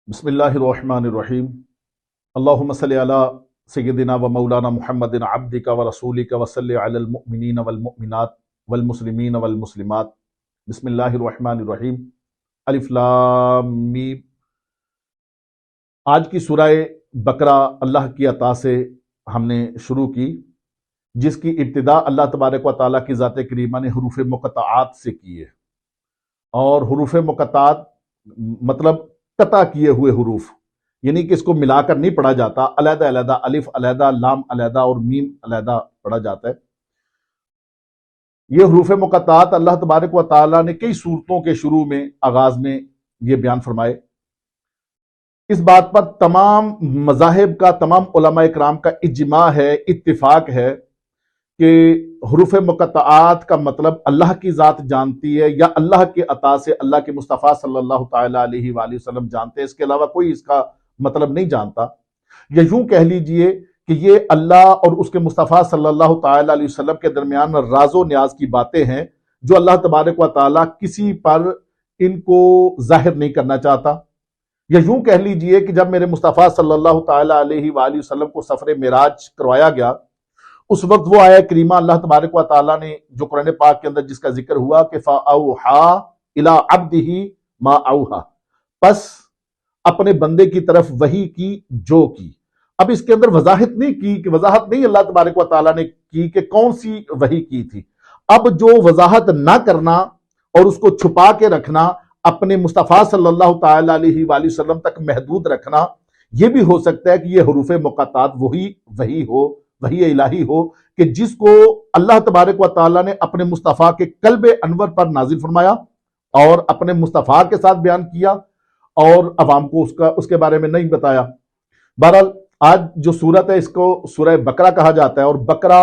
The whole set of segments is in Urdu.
بسم اللہ الرحمن الرحیم اللہم صلی علی سیدنا و مولانا محمد عبدک و رسولک و صلی علی المؤمنین والمؤمنات والمسلمین والمسلمات بسم اللہ الرحمن الرحیم الف لام میم۔ آج کی سورہ بقرہ اللہ کی عطا سے ہم نے شروع کی، جس کی ابتدا اللہ تبارک و تعالیٰ کی ذات کریمہ نے حروف مقطعات سے کی ہے، اور حروف مقطعات مطلب قطع کیے ہوئے حروف، یعنی کہ اس کو ملا کر نہیں پڑھا جاتا، علیحدہ علیحدہ الف علیحدہ، لام علیحدہ اور میم علیحدہ پڑھا جاتا ہے۔ یہ حروف مقطعات اللہ تبارک و تعالیٰ نے کئی سورتوں کے شروع میں آغاز میں یہ بیان فرمائے۔ اس بات پر تمام مذاہب کا، تمام علماء اکرام کا اجماع ہے، اتفاق ہے کہ حروف مقطعات کا مطلب اللہ کی ذات جانتی ہے، یا اللہ کے عطا سے اللہ کے مصطفیٰ صلی اللہ تعالی علیہ وآلہ وسلم جانتے ہیں، اس کے علاوہ کوئی اس کا مطلب نہیں جانتا۔ یا یوں کہہ لیجئے کہ یہ اللہ اور اس کے مصطفیٰ صلی اللہ تعالی علیہ وسلم کے درمیان راز و نیاز کی باتیں ہیں، جو اللہ تبارک و تعالیٰ کسی پر ان کو ظاہر نہیں کرنا چاہتا۔ یا یوں کہہ لیجئے کہ جب میرے مصطفیٰ صلی اللہ تعالی علیہ وآلہ وسلم کو سفر معراج کروایا گیا، اس وقت وہ آیہ کریمہ اللہ تبارک و تعالیٰ نے جو قرآن پاک کے اندر جس کا ذکر ہوا کہ فَأَوْحَا إِلَىٰ عَبْدِهِ مَا أَوْحَا، پس اپنے بندے کی طرف وحی کی جو کی۔ اب اس کے اندر وضاحت نہیں اللہ تبارک و تعالیٰ نے کی کہ کون سی وحی کی تھی۔ اب جو وضاحت نہ کرنا اور اس کو چھپا کے رکھنا، اپنے مصطفیٰ صلی اللہ تعالی علیہ وآلہ وسلم تک محدود رکھنا، یہ بھی ہو سکتا ہے کہ یہ حروف مقطعات وحی الہی ہو کہ جس کو اللہ تبارک و تعالیٰ نے اپنے مصطفیٰ کے قلب انور پر نازل فرمایا اور اپنے مصطفیٰ کے ساتھ بیان کیا، اور عوام کو اس کے بارے میں نہیں بتایا۔ بہرحال آج جو سورت ہے اس کو سورہ بقرہ کہا جاتا ہے، اور بقرہ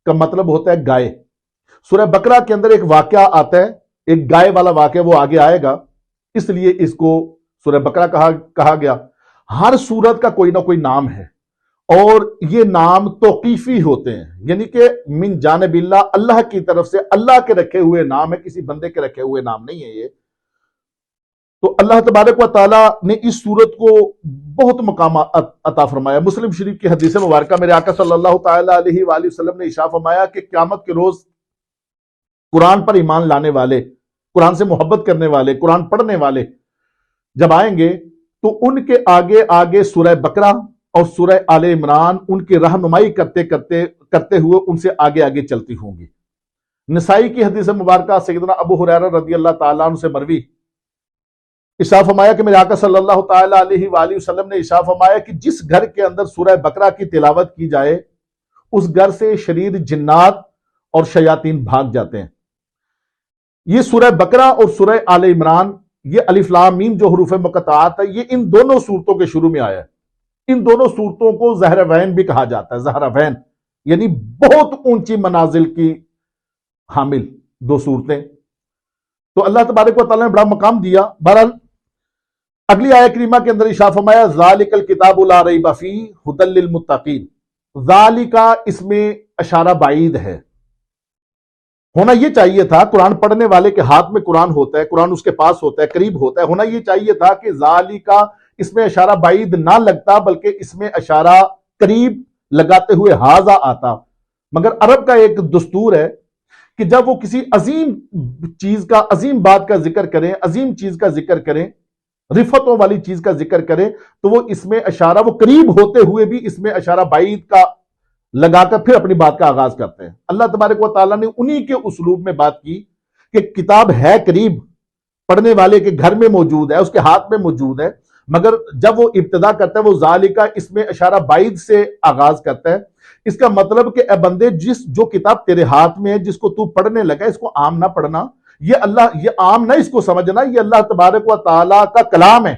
کا مطلب ہوتا ہے گائے۔ سورہ بقرہ کے اندر ایک واقعہ آتا ہے، ایک گائے والا واقعہ، وہ آگے آئے گا، اس لیے اس کو سورہ بقرہ کہا گیا۔ ہر سورت کا کوئی نہ کوئی نام ہے، اور یہ نام توقیفی ہوتے ہیں، یعنی کہ من جانب اللہ کی طرف سے اللہ کے رکھے ہوئے نام ہے، کسی بندے کے رکھے ہوئے نام نہیں ہے یہ۔ تو اللہ تبارک و تعالیٰ نے اس سورت کو بہت مقام عطا فرمایا۔ مسلم شریف کی حدیث مبارکہ میرے آقا صلی اللہ تعالی علیہ وآلہ وسلم نے ارشاد فرمایا کہ قیامت کے روز قرآن پر ایمان لانے والے، قرآن سے محبت کرنے والے، قرآن پڑھنے والے جب آئیں گے تو ان کے آگے آگے سورہ بقرہ اور سورہ آل عمران ان کی رہنمائی کرتے ہوئے ان سے آگے آگے چلتی ہوں گی۔ نسائی کی حدیث مبارکہ سیدنا ابو ہریرہ رضی اللہ تعالیٰ عنہ سے مروی، ارشاد فرمایا کہ میرے آقا صلی اللہ تعالی علیہ وآلہ وسلم نے ارشاد فرمایا کہ جس گھر کے اندر سورہ بقرہ کی تلاوت کی جائے، اس گھر سے شریر جنات اور شیاطین بھاگ جاتے ہیں۔ یہ سورہ بقرہ اور سورہ آل عمران، یہ الف لام میم جو حروف مقطعات ہے، یہ ان دونوں سورتوں کے شروع میں آیا ہے۔ ان دونوں سورتوں کو زہراوین بھی کہا جاتا ہے، زہراوین یعنی بہت اونچی منازل کی حامل دو صورتیں۔ تو اللہ تبارک و تعالیٰ نے بڑا مقام دیا۔ بہرحال اگلی آیہ کریمہ کے اندر ارشاد فرمایا ذالک الکتاب لا ریب فیہ ھدی للمتقین۔ ذالک اس میں اشارہ بعید ہے، ہونا یہ چاہیے تھا قرآن پڑھنے والے کے ہاتھ میں قرآن ہوتا ہے، قرآن اس کے پاس ہوتا ہے، قریب ہوتا ہے، ہونا یہ چاہیے تھا کہ ذالک اس میں اشارہ بعید نہ لگتا، بلکہ اس میں اشارہ قریب لگاتے ہوئے ہاذا آتا۔ مگر عرب کا ایک دستور ہے کہ جب وہ کسی عظیم چیز کا، عظیم بات کا ذکر کریں، عظیم چیز کا ذکر کریں، رفتوں والی چیز کا ذکر کریں، تو وہ اس میں اشارہ، وہ قریب ہوتے ہوئے بھی اس میں اشارہ بعید کا لگا کر پھر اپنی بات کا آغاز کرتے ہیں۔ اللہ تبارک و تعالیٰ نے انہی کے اسلوب میں بات کی کہ کتاب ہے قریب، پڑھنے والے کے گھر میں موجود ہے، اس کے ہاتھ میں موجود ہے، مگر جب وہ ابتدا کرتا ہے وہ ذالکہ اس میں اشارہ بعید سے آغاز کرتا ہے۔ اس کا مطلب کہ اے بندے، جو کتاب تیرے ہاتھ میں ہے، جس کو تو پڑھنے لگا، اس کو عام نہ پڑھنا، یہ عام نہ اس کو سمجھنا، یہ اللہ تبارک و تعالیٰ کا کلام ہے،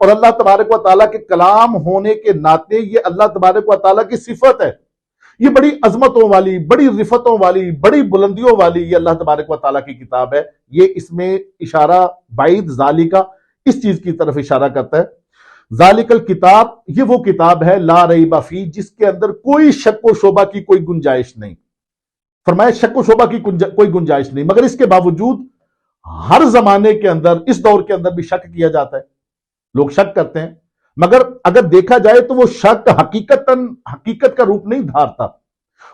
اور اللہ تبارک و تعالیٰ کے کلام ہونے کے ناطے یہ اللہ تبارک و تعالیٰ کی صفت ہے۔ یہ بڑی عظمتوں والی، بڑی رفتوں والی، بڑی بلندیوں والی یہ اللہ تبارک و تعالیٰ کی کتاب ہے۔ یہ اس میں اشارہ بعید ذالکہ اس چیز کی طرف اشارہ کرتا ہے۔ ذالک الکتاب، یہ وہ کتاب ہے لا ریب فیہ، جس کے اندر کوئی شک و شبہ کی کوئی گنجائش نہیں۔ فرمایا شک و شبہ کی کوئی گنجائش نہیں، مگر اس کے باوجود ہر زمانے کے اندر، اس دور کے اندر بھی شک کیا جاتا ہے۔ لوگ شک کرتے ہیں، مگر اگر دیکھا جائے تو وہ شک حقیقت کا روپ نہیں دھارتا.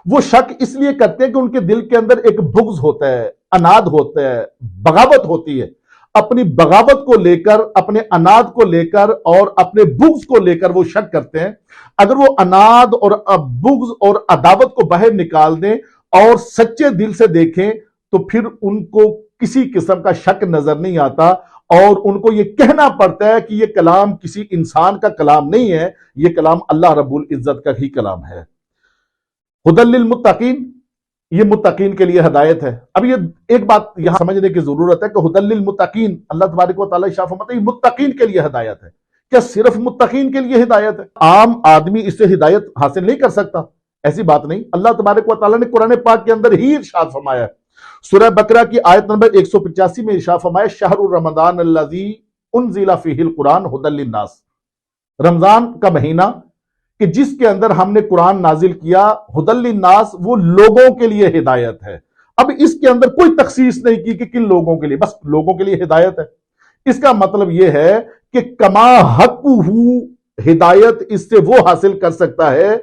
وہ شک اس لیے کرتے ہیں کہ ان کے دل کے اندر ایک بغض ہوتا ہے، اناد ہوتا ہے، بغاوت ہوتی ہے. اپنی بغاوت کو لے کر، اپنے اناد کو لے کر اور اپنے بغض کو لے کر وہ شک کرتے ہیں. اگر وہ اناد اور بغض اور عداوت کو باہر نکال دیں اور سچے دل سے دیکھیں تو پھر ان کو کسی قسم کا شک نظر نہیں آتا، اور ان کو یہ کہنا پڑتا ہے کہ یہ کلام کسی انسان کا کلام نہیں ہے، یہ کلام اللہ رب العزت کا ہی کلام ہے. ہدی للمتقین، یہ متقین کے لیے ہدایت ہے. اب یہ ایک بات یہاں سمجھنے کی ضرورت ہے کہ ہدی للمتقین، اللہ تبارک و تعالیٰ ارشاد فرماتا ہے یہ متقین کے لیے ہدایت ہے. کیا صرف متقین کے لیے ہدایت ہے؟ عام آدمی اس سے ہدایت حاصل نہیں کر سکتا؟ ایسی بات نہیں. اللہ تبارک و تعالیٰ نے قرآن پاک کے اندر ہی ارشاد فرمایا ہے. سورہ بقرہ کی آیت نمبر 185 میں ارشاد فرمایا شہر رمضان الذی انزل فیہ القرآن ہدی للناس، رمضان کا مہینہ کہ جس کے اندر ہم نے قرآن نازل کیا، ہدی للناس، وہ لوگوں کے لیے ہدایت ہے. اب اس کے اندر کوئی تخصیص نہیں کی کہ کن لوگوں کے لیے، بس لوگوں کے لیے ہدایت ہے. اس کا مطلب یہ ہے کہ کما حق ہدایت اس سے وہ حاصل کر سکتا ہے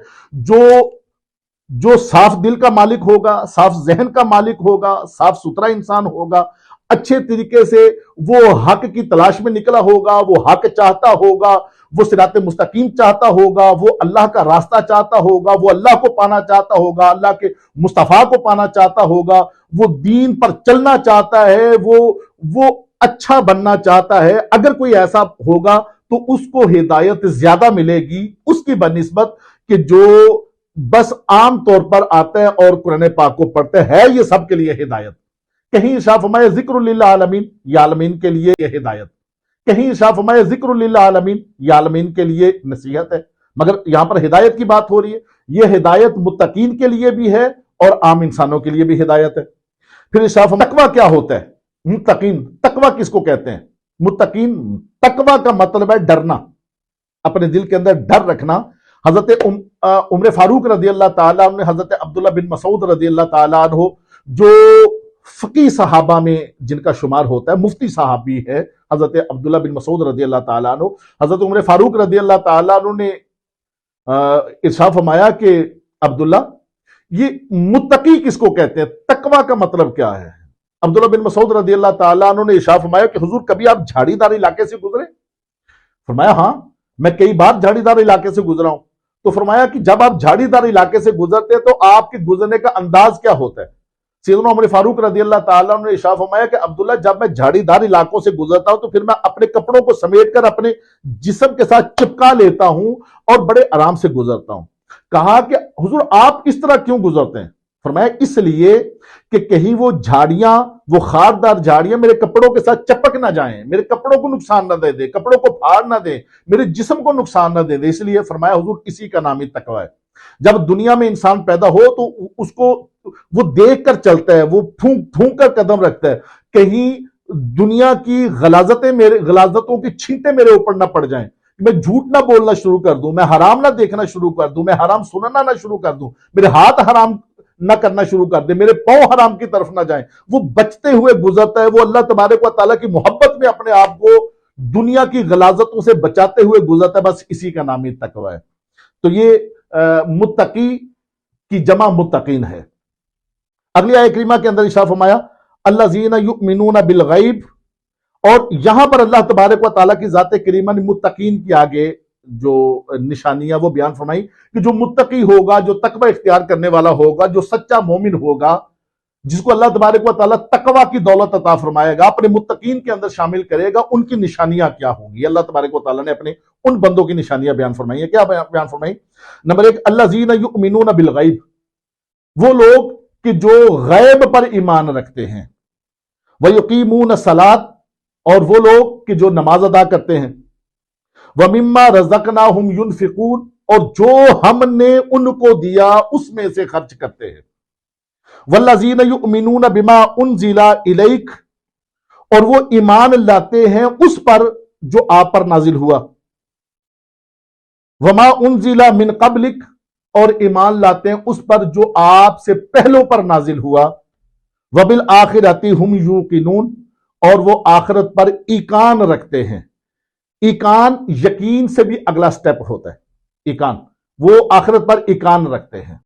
جو صاف دل کا مالک ہوگا، صاف ذہن کا مالک ہوگا، صاف ستھرا انسان ہوگا، اچھے طریقے سے وہ حق کی تلاش میں نکلا ہوگا، وہ حق چاہتا ہوگا، وہ صراط مستقیم چاہتا ہوگا، وہ اللہ کا راستہ چاہتا ہوگا، وہ اللہ کو پانا چاہتا ہوگا، اللہ کے مصطفیٰ کو پانا چاہتا ہوگا، وہ دین پر چلنا چاہتا ہے، وہ اچھا بننا چاہتا ہے. اگر کوئی ایسا ہوگا تو اس کو ہدایت زیادہ ملے گی اس کی بنسبت کہ جو بس عام طور پر آتا ہے اور قرآن پاک کو پڑھتے ہے. یہ سب کے لیے ہدایت. کہیں ارشاد فرمایا ذکر للعالمین، یہ عالمین کے لیے یہ ہدایت. کہیں ارشاد فرمایا ذکر للعالمین، یہ عالمین کے لیے نصیحت ہے. مگر یہاں پر ہدایت کی بات ہو رہی ہے. یہ ہدایت متقین کے لیے بھی ہے اور عام انسانوں کے لیے بھی ہدایت ہے. پھر ارشاد فرمایا تقویٰ کیا ہوتا ہے؟ متقین، تقویٰ کس کو کہتے ہیں؟ متقین، تقویٰ کا مطلب ہے ڈرنا، اپنے دل کے اندر ڈر رکھنا. حضرت عمر فاروق رضی اللہ تعالیٰ عنہ، حضرت عبداللہ بن مسعود رضی اللہ تعالیٰ عنہ، جو فقی صحابہ میں جن کا شمار ہوتا ہے، مفتی صحابی ہے حضرت عبداللہ بن مسعود رضی اللہ تعالیٰ عنہ. حضرت عمر فاروق رضی اللہ تعالیٰ عنہ نے ارشاد فرمایا کہ عبداللہ، یہ متقی کس کو کہتے ہیں؟ تقویٰ کا مطلب کیا ہے؟ عبداللہ بن مسعود رضی اللہ تعالیٰ عنہ نے ارشاد فرمایا کہ حضور کبھی آپ جھاڑی دار علاقے سے گزرے؟ فرمایا ہاں، میں کئی بار جھاڑی دار علاقے سے گزرا ہوں. تو فرمایا کہ جب آپ جھاڑی دار علاقے سے گزرتے تو آپ کے گزرنے کا انداز کیا ہوتا ہے؟ سیدنا عمر فاروق رضی اللہ تعالیٰ عنہ نے ارشاد فرمایا کہ عبداللہ، جب میں جھاڑی دار علاقوں سے گزرتا ہوں تو پھر میں اپنے کپڑوں کو سمیٹ کر اپنے جسم کے ساتھ چپکا لیتا ہوں اور بڑے آرام سے گزرتا ہوں. کہا کہ حضور آپ اس طرح کیوں گزرتے ہیں؟ فرمایا اس لیے کہ کہیں وہ جھاڑیاں، وہ خاردار جھاڑیاں میرے کپڑوں کے ساتھ چپک نہ جائیں، میرے کپڑوں کو نقصان نہ دے دیں، کپڑوں کو پھاڑ نہ دیں، میرے جسم کو نقصان نہ دے دیں. اس لیے فرمایا حضور اسی کا نام ہی تقویٰ ہے. جب دنیا میں انسان پیدا ہو تو اس کو وہ دیکھ کر چلتا ہے، وہ پھونک کر قدم رکھتا ہے، کہیں دنیا کی غلاظتوں کی چھینٹیں میرے اوپر نہ پڑ جائیں، میں جھوٹ نہ بولنا شروع کر دوں، میں حرام نہ دیکھنا شروع کر دوں، میں حرام سننا نہ شروع کر دوں، میرے ہاتھ حرام نہ کرنا شروع کر دے، میرے پاؤں حرام کی طرف نہ جائیں. وہ بچتے ہوئے گزرتا ہے، وہ اللہ تبارک و تعالیٰ کی محبت میں اپنے آپ کو دنیا کی غلاظتوں سے بچاتے ہوئے گزرتا ہے. بس اسی کا نام ہی تقویٰ ہے. تو یہ متقی کی جمع متقین ہے. اگلی آیت کریمہ کے اندر ارشاد فرمایا الذین یؤمنون بالغیب، اور یہاں پر اللہ تبارک و تعالیٰ کی ذات کریمہ نے متقین کی آگے جو نشانیاں وہ بیان فرمائی کہ جو متقی ہوگا، جو تقوی اختیار کرنے والا ہوگا، جو سچا مومن ہوگا، جس کو اللہ تبارک و تعالیٰ تقوی کی دولت عطا فرمائے گا، اپنے متقین کے اندر شامل کرے گا، ان کی نشانیاں کیا ہوں گی؟ اللہ تبارک و تعالیٰ نے اپنے ان بندوں کی نشانیاں بیان فرمائی ہیں. کیا بیان فرمائی؟ نمبر 1، الذین یؤمنون بالغیب، وہ لوگ کہ جو غیب پر ایمان رکھتے ہیں. ویقیمون الصلاۃ، اور وہ لوگ کہ جو نماز ادا کرتے ہیں. وَمِمَّا رَزَقْنَاهُمْ يُنْفِقُونَ، اور جو ہم نے ان کو دیا اس میں سے خرچ کرتے ہیں. وَالَّذِينَ يُؤْمِنُونَ بِمَا أُنزِلَ إِلَيْكَ، اور وہ ایمان لاتے ہیں اس پر جو آپ پر نازل ہوا. وَمَا أُنزِلَ مِن قَبْلِكَ، اور ایمان لاتے ہیں اس پر جو آپ سے پہلوں پر نازل ہوا. وَبِالْآخِرَةِ هُمْ يُوقِنُونَ، اور وہ آخرت پر ایقان رکھتے ہیں. ایقان یقین سے بھی اگلا سٹیپ ہوتا ہے. ایقان وہ آخرت پر ایقان رکھتے ہیں.